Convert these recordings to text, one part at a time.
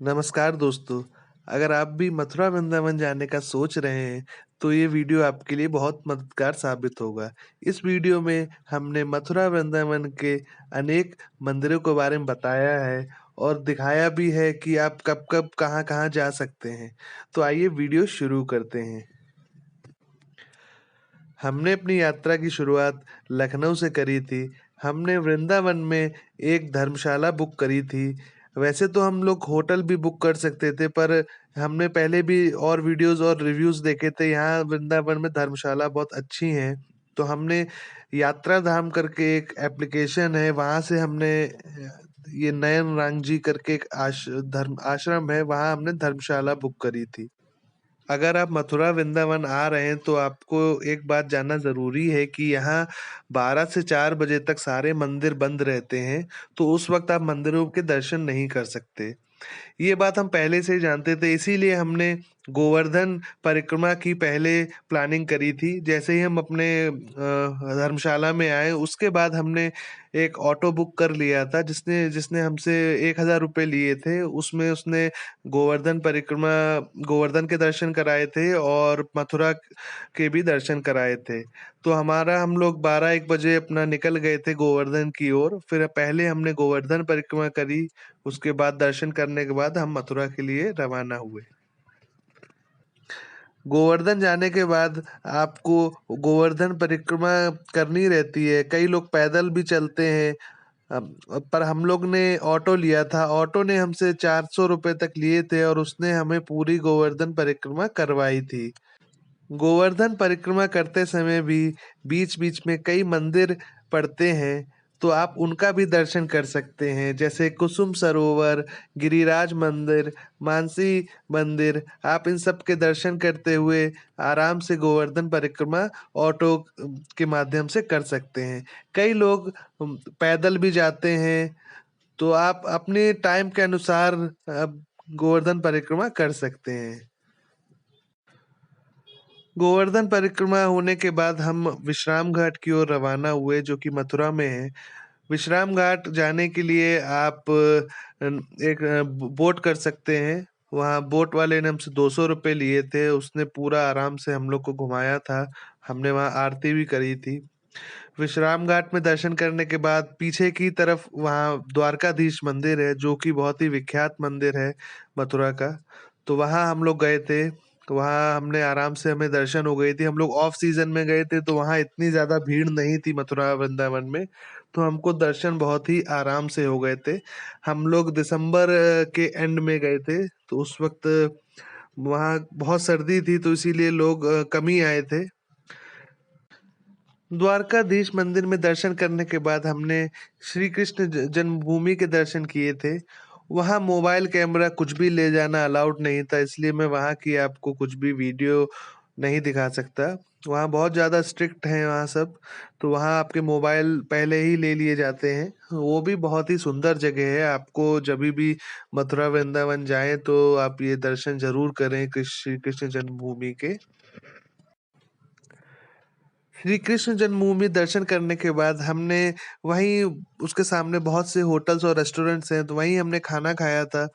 नमस्कार दोस्तों, अगर आप भी मथुरा वृंदावन जाने का सोच रहे हैं, तो ये वीडियो आपके लिए बहुत मददगार साबित होगा। इस वीडियो में हमने मथुरा वृंदावन के अनेक मंदिरों के बारे में बताया है और दिखाया भी है कि आप कब-कब, कहाँ-कहाँ जा सकते हैं। तो आइए वीडियो शुरू करते हैं। हमने अपनी यात्रा की शुरुआत लखनऊ से करी थी। हमने वृंदावन में एक धर्मशाला बुक करी थी। वैसे तो हम लोग होटल भी बुक कर सकते थे, पर हमने पहले भी और वीडियोज़ और रिव्यूज़ देखे थे, यहाँ वृंदावन में धर्मशाला बहुत अच्छी हैं। तो हमने यात्रा धाम करके एक एप्लीकेशन है, वहाँ से हमने ये नयन रांगजी करके एक धर्म आश्रम है, वहाँ हमने धर्मशाला बुक करी थी। अगर आप मथुरा वृंदावन आ रहे हैं तो आपको एक बात जानना ज़रूरी है कि यहाँ 12 से 4 बजे तक सारे मंदिर बंद रहते हैं, तो उस वक़्त आप मंदिरों के दर्शन नहीं कर सकते। ये बात हम पहले से ही जानते थे, इसीलिए हमने गोवर्धन परिक्रमा की पहले प्लानिंग करी थी। जैसे ही हम अपने धर्मशाला में आए, उसके बाद हमने एक ऑटो बुक कर लिया था, जिसने जिसने हमसे ₹1000 लिए थे। उसमें उसने गोवर्धन परिक्रमा गोवर्धन के दर्शन कराए थे और मथुरा के भी दर्शन कराए थे। तो हम लोग 12-1 बजे अपना निकल गए थे गोवर्धन की ओर। फिर पहले हमने गोवर्धन परिक्रमा करी, उसके बाद दर्शन करने के बाद हम मथुरा के लिए रवाना हुए। गोवर्धन जाने के बाद आपको गोवर्धन परिक्रमा करनी रहती है। कई लोग पैदल भी चलते हैं। पर हम लोग ने ऑटो लिया था। ऑटो ने हमसे ₹400 तक लिए थे और उसने हमें पूरी गोवर्धन परिक्रमा करवाई थी। गोवर्धन परिक्रमा करते समय भी बीच-बीच में कई मंदिर पड़ते हैं, तो आप उनका भी दर्शन कर सकते हैं, जैसे कुसुम सरोवर, गिरिराज मंदिर, मानसी मंदिर। आप इन सब के दर्शन करते हुए आराम से गोवर्धन परिक्रमा ऑटो के माध्यम से कर सकते हैं। कई लोग पैदल भी जाते हैं, तो आप अपने टाइम के अनुसार गोवर्धन परिक्रमा कर सकते हैं। गोवर्धन परिक्रमा होने के बाद हम विश्राम घाट की ओर रवाना हुए, जो कि मथुरा में है। विश्राम घाट जाने के लिए आप एक बोट कर सकते हैं। वहाँ बोट वाले ने हमसे ₹200 लिए थे। उसने पूरा आराम से हम लोग को घुमाया था। हमने वहाँ आरती भी करी थी। विश्राम घाट में दर्शन करने के बाद पीछे की तरफ वहाँ द्वारकाधीश मंदिर है, जो कि बहुत ही विख्यात मंदिर है मथुरा का। तो वहाँ हम लोग गए थे। तो वहाँ हमने आराम से हमें दर्शन हो गई थी। हम लोग ऑफ सीज़न में गए थे, तो वहाँ इतनी ज़्यादा भीड़ नहीं थी मथुरा वृंदावन में, तो हमको दर्शन बहुत ही आराम से हो गए थे। हम लोग दिसंबर के एंड में गए थे, तो उस वक़्त वहाँ बहुत सर्दी थी, तो इसीलिए लोग कम ही आए थे। द्वारकाधीश मंदिर में दर्शन करने के बाद हमने श्री कृष्ण जन्मभूमि के दर्शन किए थे। वहाँ मोबाइल कैमरा कुछ भी ले जाना अलाउड नहीं था, इसलिए मैं वहाँ की आपको कुछ भी वीडियो नहीं दिखा सकता। वहाँ बहुत ज़्यादा स्ट्रिक्ट हैं वहाँ सब, तो वहाँ आपके मोबाइल पहले ही ले लिए जाते हैं। वो भी बहुत ही सुंदर जगह है, आपको जभी भी मथुरा वृंदावन जाएँ तो आप ये दर्शन ज़रूर करें श्री कृष्ण जन्मभूमि के। श्री कृष्ण जन्मभूमि दर्शन करने के बाद हमने वहीं उसके सामने बहुत से होटल्स और रेस्टोरेंट्स हैं, तो वहीं हमने खाना खाया था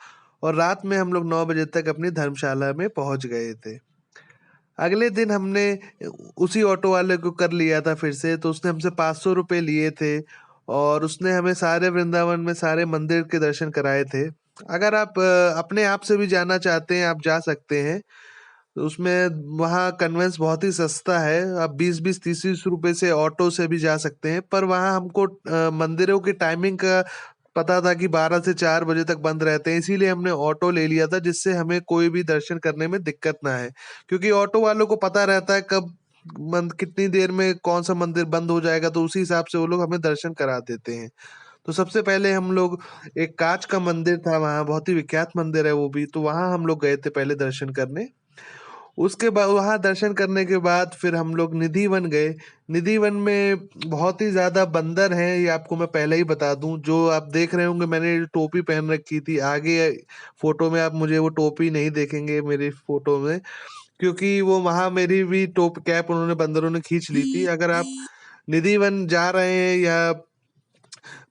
और रात में हम लोग 9 बजे तक अपनी धर्मशाला में पहुँच गए थे। अगले दिन हमने उसी ऑटो वाले को कर लिया था फिर से, तो उसने हमसे ₹500 लिए थे और उसने हमें सारे वृंदावन में सारे मंदिर के दर्शन कराए थे। अगर आप अपने आप से भी जाना चाहते हैं, आप जा सकते हैं। तो उसमें वहाँ कन्वेंस बहुत ही सस्ता है। आप 20-20, 30-30 रुपए से ऑटो से भी जा सकते हैं। पर वहाँ हमको मंदिरों की टाइमिंग का पता था कि 12 से 4 बजे तक बंद रहते हैं, इसीलिए हमने ऑटो ले लिया था, जिससे हमें कोई भी दर्शन करने में दिक्कत ना आए। क्योंकि ऑटो वालों को पता रहता है कब कितनी देर में कौन-सा मंदिर बंद हो जाएगा, तो उसी हिसाब से वो लोग हमें दर्शन करा देते हैं। तो सबसे पहले हम लोग एक कांच का मंदिर था वहाँ, बहुत ही विख्यात मंदिर है वो भी, तो वहाँ हम लोग गए थे पहले दर्शन करने। उसके बाद वहाँ दर्शन करने के बाद फिर हम लोग निधि वन गए। निधि वन में बहुत ही ज़्यादा बंदर हैं, ये आपको मैं पहले ही बता दूँ। जो आप देख रहे होंगे, मैंने टोपी पहन रखी थी। आगे फ़ोटो में आप मुझे वो टोपी नहीं देखेंगे मेरी फ़ोटो में, क्योंकि वो वहाँ मेरी भी कैप उन्होंने बंदरों ने खींच ली थी। अगर आप निधि वन जा रहे हैं या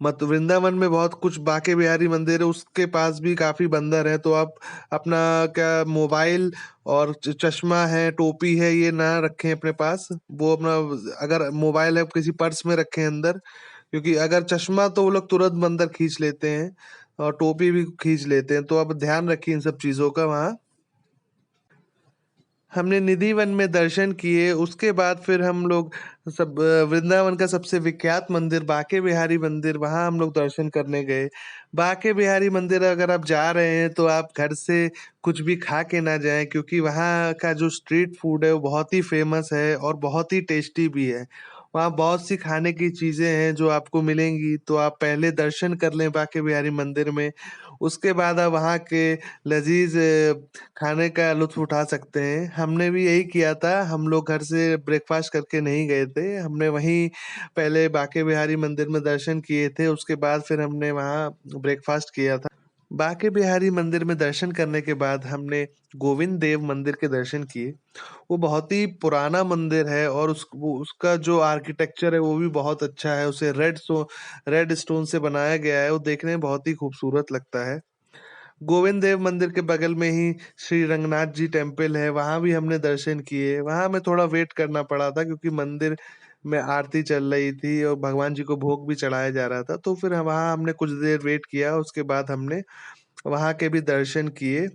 मत वृंदावन में बहुत कुछ बांके बिहारी मंदिर है, उसके पास भी काफ़ी बंदर हैं, तो आप अपना क्या मोबाइल और चश्मा है, टोपी है, ये ना रखें अपने पास। वो अपना अगर मोबाइल है किसी पर्स में रखें अंदर, क्योंकि अगर चश्मा तो वो लोग तुरंत बंदर खींच लेते हैं और टोपी भी खींच लेते हैं, तो आप ध्यान रखिए इन सब चीज़ों का वहाँ। हमने निधि वन में दर्शन किए, उसके बाद फिर हम लोग वृंदावन का सबसे विख्यात मंदिर बांके बिहारी मंदिर, वहाँ हम लोग दर्शन करने गए। बांके बिहारी मंदिर अगर आप जा रहे हैं तो आप घर से कुछ भी खा के ना जाएँ, क्योंकि वहाँ का जो स्ट्रीट फूड है वो बहुत ही फ़ेमस है और बहुत ही टेस्टी भी है। वहाँ बहुत सी खाने की चीज़ें हैं जो आपको मिलेंगी, तो आप पहले दर्शन कर लें बांके बिहारी मंदिर में, उसके बाद आप वहाँ के लज़ीज़ खाने का लुत्फ़ उठा सकते हैं। हमने भी यही किया था, हम लोग घर से ब्रेकफ़ास्ट करके नहीं गए थे। हमने वहीं पहले बांके बिहारी मंदिर में दर्शन किए थे, उसके बाद फिर हमने वहाँ ब्रेकफ़ास्ट किया था। बांके बिहारी मंदिर में दर्शन करने के बाद हमने गोविंद देव मंदिर के दर्शन किए। वो बहुत ही पुराना मंदिर है और उसका जो आर्किटेक्चर है वो भी बहुत अच्छा है। उसे रेड स्टोन से बनाया गया है, वो देखने में बहुत ही खूबसूरत लगता है। गोविंद देव मंदिर के बगल में ही श्री रंगनाथ जी टेम्पल है, वहाँ भी हमने दर्शन किए। वहाँ हमें थोड़ा वेट करना पड़ा था, क्योंकि मंदिर में आरती चल रही थी और भगवान जी को भोग भी चढ़ाया जा रहा था। तो फिर वहाँ हमने कुछ देर वेट किया, उसके बाद हमने वहाँ के भी दर्शन किए।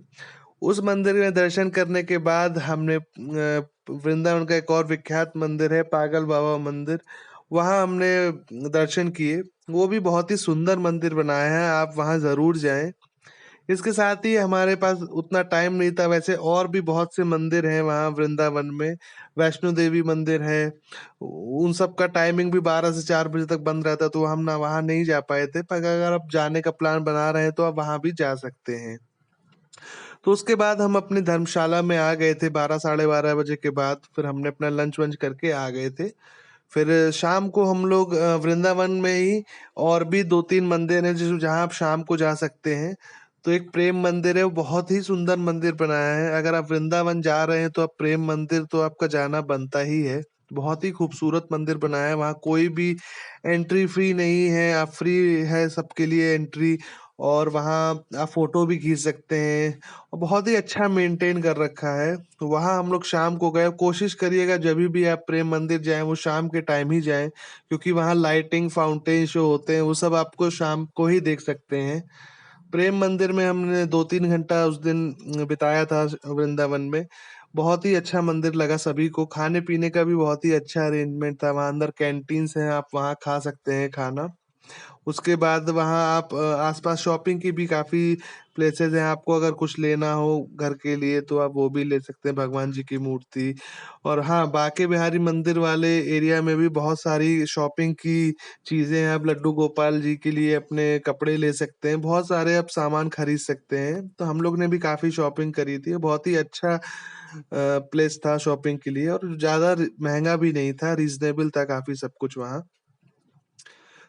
उस मंदिर में दर्शन करने के बाद हमने वृंदावन का एक और विख्यात मंदिर है पागल बाबा मंदिर, वहाँ हमने दर्शन किए। वो भी बहुत ही सुंदर मंदिर बनाया है, आप वहाँ ज़रूर जाएँ। इसके साथ ही हमारे पास उतना टाइम नहीं था, वैसे और भी बहुत से मंदिर हैं वहाँ वृंदावन में। वैष्णो देवी मंदिर है, उन सब का टाइमिंग भी 12 से 4 बजे तक बंद रहता है, तो हम ना वहाँ नहीं जा पाए थे। पर अगर आप जाने का प्लान बना रहे हैं तो आप वहाँ भी जा सकते हैं। तो उसके बाद हम अपनी धर्मशाला में आ गए थे 12 साढ़े 12 बजे के बाद, फिर हमने अपना लंच वंच करके आ गए थे। फिर शाम को हम लोग वृंदावन में ही और भी 2-3 मंदिर हैं जिस जहाँ आप शाम को जा सकते हैं। तो एक प्रेम मंदिर है, वो बहुत ही सुंदर मंदिर बनाया है। अगर आप वृंदावन जा रहे हैं तो आप प्रेम मंदिर तो आपका जाना बनता ही है। बहुत ही खूबसूरत मंदिर बनाया है, वहाँ कोई भी एंट्री फ़ी नहीं है, आप फ्री है सबके लिए एंट्री, और वहाँ आप फ़ोटो भी खींच सकते हैं और बहुत ही अच्छा मेंटेन कर रखा है। तो वहाँ हम लोग शाम को गए, कोशिश करिएगा जभी भी आप प्रेम मंदिर जाएँ वो शाम के टाइम ही जाएँ, क्योंकि वहाँ लाइटिंग, फाउंटेन शो होते हैं, वो सब आपको शाम को ही देख सकते हैं। प्रेम मंदिर में हमने 2-3 घंटा उस दिन बिताया था वृंदावन में। बहुत ही अच्छा मंदिर लगा सभी को, खाने-पीने का भी बहुत ही अच्छा अरेंजमेंट था, वहाँ अंदर कैंटीन्स हैं, आप वहाँ खा सकते हैं खाना। उसके बाद वहाँ आप आस-पास शॉपिंग की भी काफ़ी प्लेसेस हैं, आपको अगर कुछ लेना हो घर के लिए तो आप वो भी ले सकते हैं, भगवान जी की मूर्ति। और हाँ, बांके बिहारी मंदिर वाले एरिया में भी बहुत सारी शॉपिंग की चीज़ें हैं, आप लड्डू गोपाल जी के लिए अपने कपड़े ले सकते हैं, बहुत सारे आप सामान खरीद सकते हैं। तो हम लोग ने भी काफ़ी शॉपिंग करी थी, बहुत ही अच्छा प्लेस था शॉपिंग के लिए और ज़्यादा महँगा भी नहीं था, रीज़नेबल था काफ़ी सब कुछ वहाँ।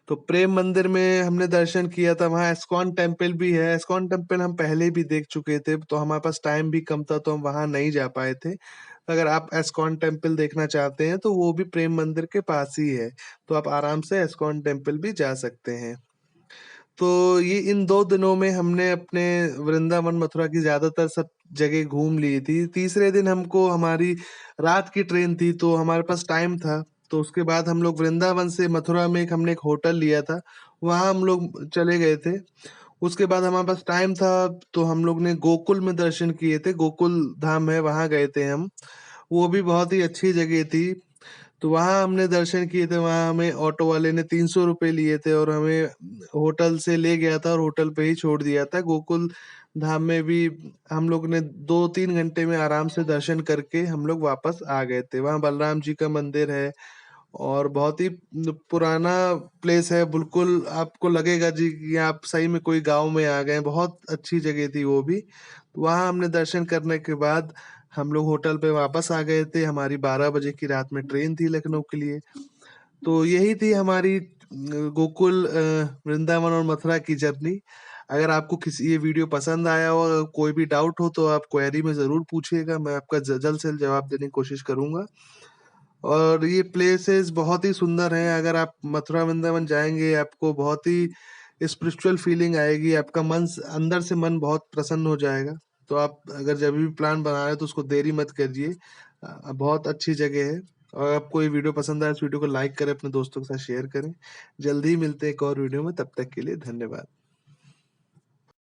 तो प्रेम मंदिर में हमने दर्शन किया था, वहाँ इस्कॉन टेम्पल भी है। इस्कॉन टेम्पल हम पहले भी देख चुके थे, तो हमारे पास टाइम भी कम था, तो हम वहाँ नहीं जा पाए थे। अगर आप इस्कॉन टेम्पल देखना चाहते हैं, तो वो भी प्रेम मंदिर के पास ही है, तो आप आराम से इस्कॉन टेम्पल भी जा सकते हैं। तो ये इन 2 दिनों में हमने अपने वृंदावन, मथुरा की ज़्यादातर सब जगह घूम ली थी। तीसरे दिन हमको हमारी रात की ट्रेन थी, तो हमारे पास टाइम था, तो उसके बाद हम लोग वृंदावन से मथुरा में हमने एक होटल लिया था, वहाँ हम लोग चले गए थे। उसके बाद हमारे पास टाइम था, तो हम लोग ने गोकुल में दर्शन किए थे, गोकुल धाम है, वहाँ गए थे हम। वो भी बहुत ही अच्छी जगह थी। तो वहाँ हमने दर्शन किए थे, वहाँ हमें ऑटो वाले ने ₹300 लिए थे और हमें होटल से ले गया था और होटल पे ही छोड़ दिया था। गोकुल धाम में भी हम लोग ने 2-3 घंटे में आराम से दर्शन करके हम लोग वापस आ गए थे। वहाँ बलराम जी का मंदिर है और बहुत ही पुराना प्लेस है, बिल्कुल आपको लगेगा जी कि आप सही में कोई गाँव में आ गए हैं, बहुत अच्छी जगह थी वो भी। तो वहाँ हमने दर्शन करने के बाद हम लोग होटल पे वापस आ गए थे, हमारी 12 बजे की रात में ट्रेन थी लखनऊ के लिए। तो यही थी हमारी गोकुल, वृंदावन और मथुरा की जर्नी। अगर आपको किसी ये वीडियो पसंद आया हो, अगर कोई भी डाउट हो तो आप क्वेरी में ज़रूर पूछिएगा, मैं आपका ज जल्द से जल्द जवाब देने की कोशिश करूँगा। और ये प्लेसेस बहुत ही सुंदर हैं। अगर आप मथुरा वृंदावन जाएँगे, आपको बहुत ही स्पिरिचुअल फीलिंग आएगी, आपका मन स अंदर से मन बहुत प्रसन्न हो जाएगा। तो आप अगर जभी भी प्लान बना रहे हैं तो उसको देरी मत करिए। बहुत अच्छी जगह है। और आपको ये वीडियो पसंद आया, इस वीडियो को लाइक करें, अपने दोस्तों के साथ शेयर करें। जल्दी ही मिलते हैं एक और वीडियो में, तब तक के लिए धन्यवाद।